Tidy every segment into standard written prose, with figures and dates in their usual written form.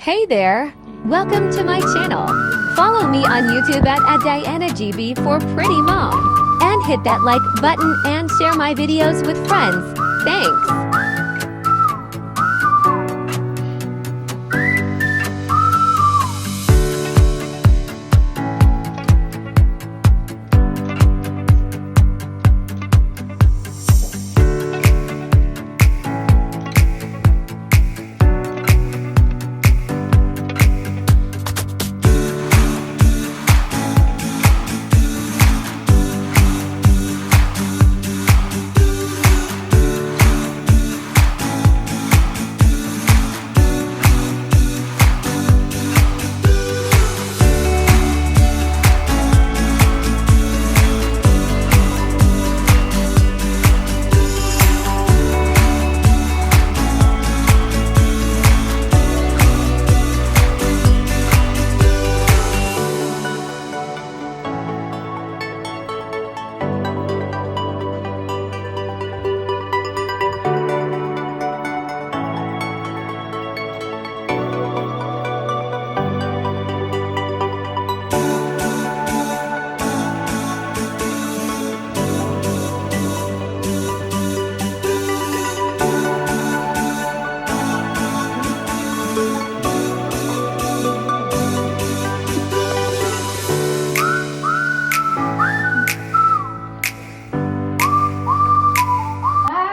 Hey there! Welcome to my channel. Follow me on YouTube at DianaGB for Pretty Mom. And hit that like button and share my videos with friends. Thanks!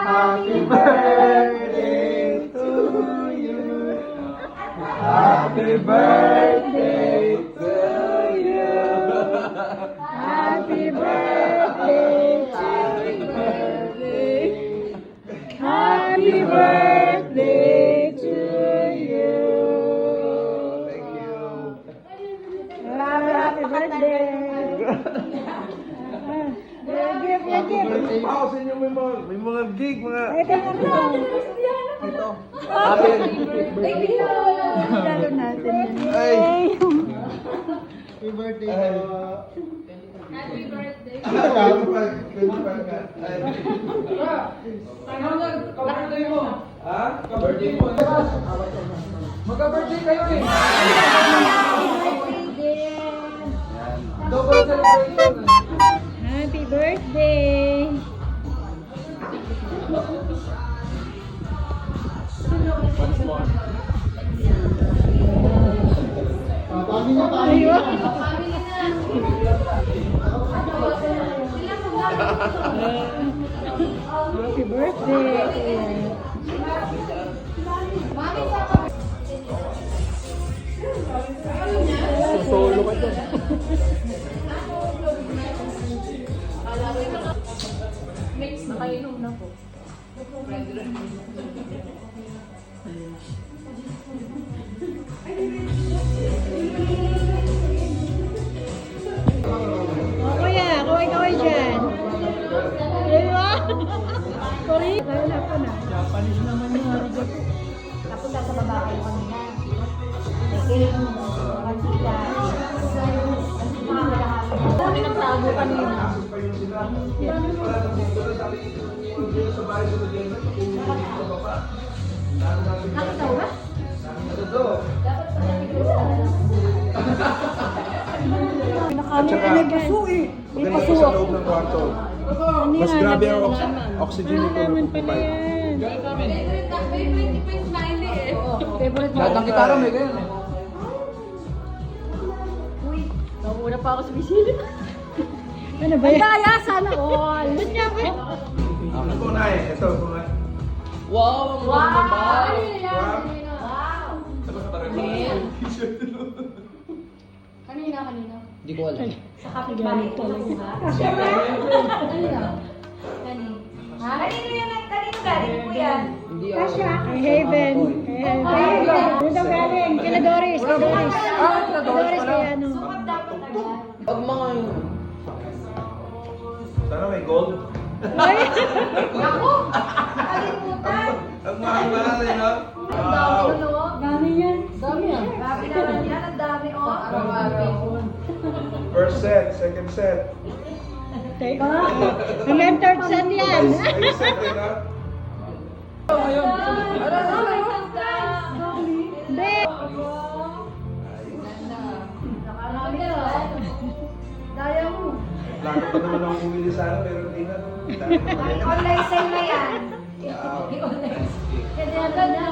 Happy birthday to you. Happy birthday to you. Happy birthday, happy birthday. Happy birthday to you. Thank you. Happy birthday. Pausin nyo may mga gig, mga... Ito. Happy birthday. Lalo natin. Ay. Happy birthday. Happy birthday. Ka-birthday mo. Ha? Ka-birthday mo. Magka-birthday kayo eh. Double celebration. Happy birthday! Happy birthday! Solo ka to. Mix na kayo nung na po. Kuya, kaway-kaway dyan. Diba? Sorry. Kaya po na. Japanese naman yung harido. Tapos sa baba kayo kanina. Nakikinig mo mo. Kanila. Kami nagtago kanina. Nakatawa ba? At saka, May maganda paso sa ako. loob ng kwarto. Ano Mas yan? grabe ang Nalaman. oxygen nito na Nalaman pala pupupay. yan. Favorite mo. Lahat ng gitara may ganyan eh. Nauna pa ako sa bisilip. Ano ba yan? Kaya sana all. Ba't niya ba? Ito na eh. Ito na. Wow! Wow! Kanina. Hindi ko alam. Sa kapitbahay talaga. Kanina. Ha? Kanino yan? Kanino galing po yan? Hindi ako. Kasha. Kay Haven. Kay Haven. Doon daw galing. Kila Doris. Kay Doris. Kay Doris kay ano. Sukat dapat agad. Pag mga Sana may gold. Ako! Nakalimutan! Ang mahal eh, no? Ang dami no? Dami yan. Dami yan. Grabe naman yan. Ang dami oh. Araw-araw. First set, second set. Take hanggang third set yan. Ay, set eh, no? Hindi. Nakarami ka. Daya mo. Plano pa naman ako bumili sana, pero hindi na. Dami na pala. Online sale na yan. Wow. Kaya agad na.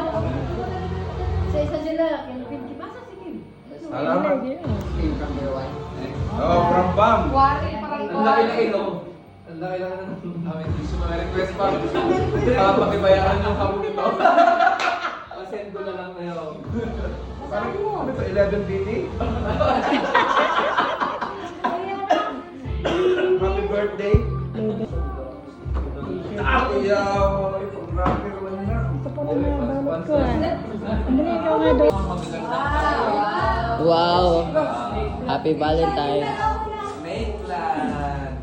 Sa isa sila, kinupin. Basta sige. Salamat. Oh, from Bam. Wari, parang Ang laki na ilo. Ang laki lang ng amin. Gusto mo request pa. Pakibayaran yung hapon ito. Pasend ko na lang ngayon. Parang ano ito, 11 BT? Happy birthday. Ayaw, grabe naman na. Ito pa rin mga balot ko ah. Andali, ikaw nga doon. Wow! Happy Valentine's! Maitland.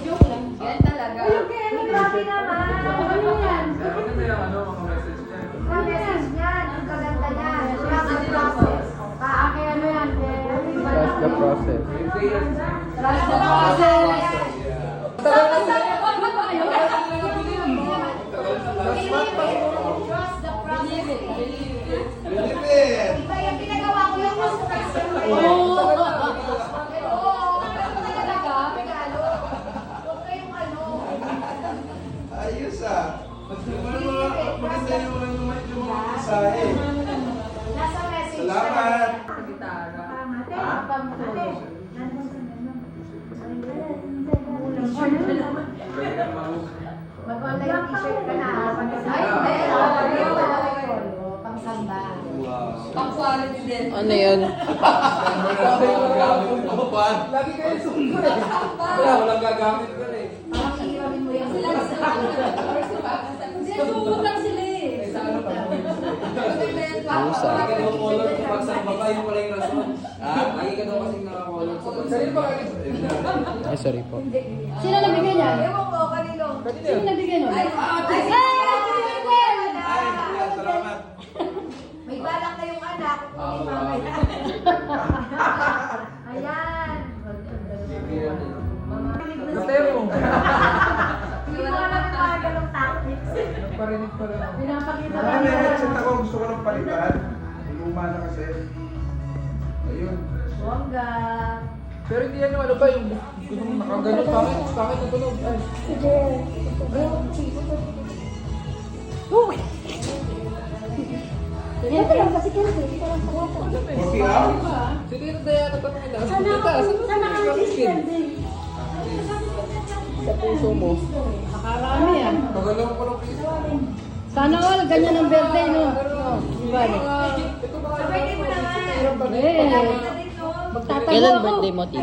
joke lang. Yan talaga. Okay, grabe naman. Ano yan? Ano ba yung ano, mga message niya? Ang message niyan, ang kaganda niyan. Trust the process. Kaya ano yan? Trust the process. Trust the process. Trust the process. Believe it. Iba yung pinagawa ko yung construction. Ayos ah. Maganda yung mga mensahe. Nasa message. Salamat. Mag-online t-shirt ka na. Ay, hindi. Pangsamba. Pang-quality din. Ano yun? Lagi kayo sumunod eh. Wala, walang gagamit ko eh. Pakakihiramin mo yan. Sumubok lang sila eh. Pusa. Lagi ka daw color kung pagsamba ka, yung pala yung rason. Lagi ka daw kasing nakakolor sa pagsamba. Ay, sorry po. Sino nabigay niya? Ewan ko, kanino. Sino nabigay niya? Ay, Salamat. may balak na yung anak. Ayan. Mateo. Hindi ko alam yung mga ganong tactics. Parinig pa rin. Pinapakita Ay, may headset ako. Gusto ko ng palitan. Luma na kasi. Ayun. Bongga. Pero hindi ano ba yung nakagano pangit na tunog. Ay. Yan ka lang kasi kasi. Ito lang sa Okay ah. Sige na daya na tanong nila. Sana ka mag-spending. Sa puso mo. Makarami yan. Magalang ko ng piso. Sana all, ganyan ang birthday no. Bali. Ito ba Birthday mo naman. Magtatago Kailan ako. birthday mo, Tita?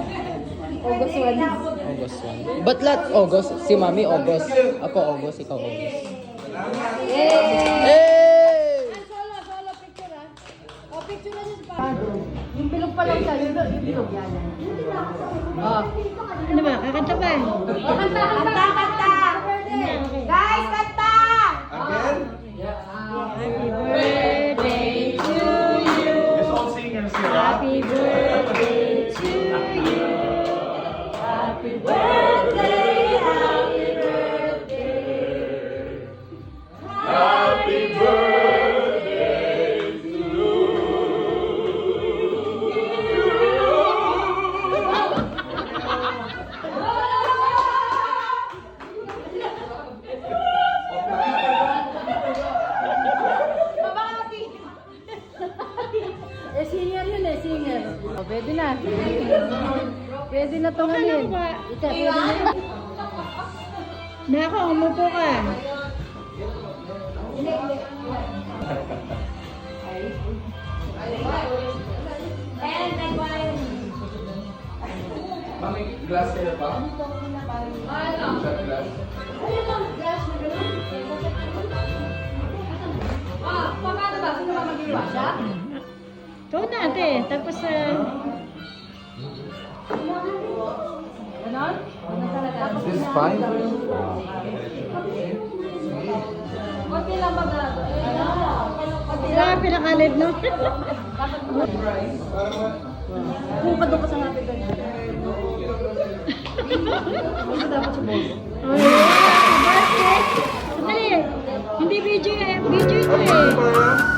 August 1. August 1. Ba't lahat August? Si Mami August. Ako August, ikaw August. Hey! Solo picture ah. O, picture na siya pa. Yung bilog pa lang siya. Yung bilog yan. Oh. Ano ba? Kakanta ba? Kanta, kanta, kanta. Guys, kanta! Again? Happy birthday to you. It's all singers here. Happy birthday to you. Happy birthday, happy birthday. Happy birthday to Eh, singer yun eh, singer. O, pwede na. Pwede na itong ano yun. Ika, pwede na. Nako, umupo ka. And then wine. Mami, glass kayo pa? Shot glass? Ayun lang, glass na gano'n. Paano ba? Sino ba mag-iwa? Siya? Ikaw na, ate. Tapos, Ganon? Ano talaga? This is fine. Konti lang ba gado? sila pinakalit, no? Kung pa doon ka sa happy birthday. Oh, yeah. Birthday! Sandali. Hindi video eh. Video ito eh.